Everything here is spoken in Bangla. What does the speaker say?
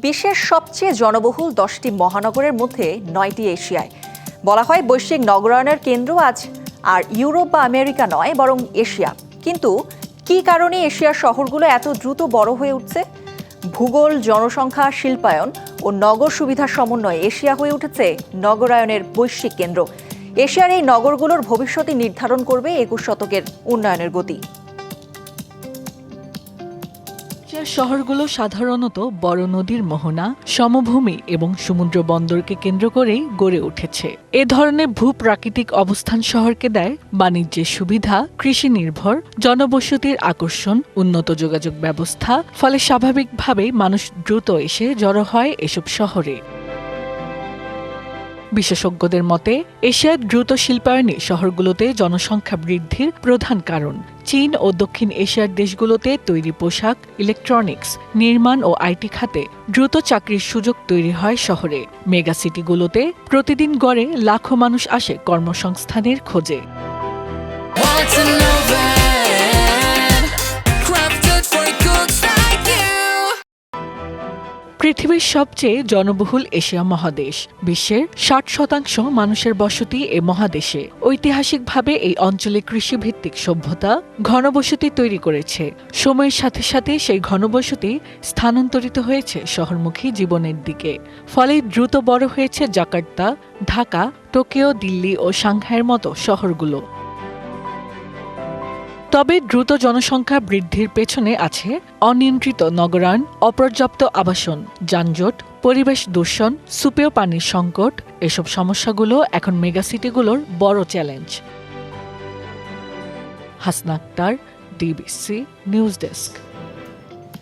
বিশ্বের সবচেয়ে জনবহুল 10টি মহানগরের মধ্যে 9টি এশিয়ায়। বলা হয় বৈশ্বিক নগরায়নের কেন্দ্র আজ আর ইউরোপ বা আমেরিকা নয়, বরং এশিয়া। কিন্তু কী কারণে এশিয়ার শহরগুলো এত দ্রুত বড় হয়ে উঠছে? ভূগোল, জনসংখ্যা, শিল্পায়ন ও নগর সুবিধার সমন্বয়ে এশিয়া হয়ে উঠেছে নগরায়নের বৈশ্বিক কেন্দ্র। এশিয়ার এই নগরগুলোর ভবিষ্যৎই নির্ধারণ করবে 21 শতকের উন্নয়নের গতি। শহরগুলো সাধারণত বড় নদীর মোহনা, সমভূমি এবং সমুদ্র বন্দরকে কেন্দ্র করেই গড়ে উঠেছে। এ ধরনের ভূপ্রাকৃতিক অবস্থান শহরকে দেয় বাণিজ্যের সুবিধা, কৃষি নির্ভর জনবসতির আকর্ষণ, উন্নত যোগাযোগ ব্যবস্থা। ফলে স্বাভাবিকভাবেই মানুষ দ্রুত এসে জড়ো হয় এসব শহরে। বিশেষজ্ঞদের মতে এশিয়ার দ্রুত শিল্পায়নই শহরগুলোতে জনসংখ্যা বৃদ্ধির প্রধান কারণ। চীন ও দক্ষিণ এশিয়ার দেশগুলোতে তৈরি পোশাক, ইলেকট্রনিক্স, নির্মাণ ও আইটি খাতে দ্রুত চাকরির সুযোগ তৈরি হয় শহরে। মেগাসিটিগুলোতে প্রতিদিন গড়ে লাখো মানুষ আসে কর্মসংস্থানের খোঁজে। পৃথিবীর সবচেয়ে জনবহুল এশিয়া মহাদেশ। বিশ্বের 60% মানুষের বসতি এ মহাদেশে। ঐতিহাসিকভাবে এই অঞ্চলে কৃষিভিত্তিক সভ্যতা ঘনবসতি তৈরি করেছে। সময়ের সাথে সাথে সেই ঘনবসতি স্থানান্তরিত হয়েছে শহরমুখী জীবনের দিকে। ফলে দ্রুত বড় হয়েছে জাকার্তা, ঢাকা, টোকিও, দিল্লি ও সাংহাইয়ের মতো শহরগুলো। তবে দ্রুত জনসংখ্যা বৃদ্ধির পেছনে আছে অনিয়ন্ত্রিত নগরায়ন, অপর্যাপ্ত আবাসন, যানজট, পরিবেশ দূষণ, সুপেয় পানির সংকট। এসব সমস্যাগুলো এখন মেগাসিটিগুলোর বড় challenge. Hasna Akhtar, DBC news desk.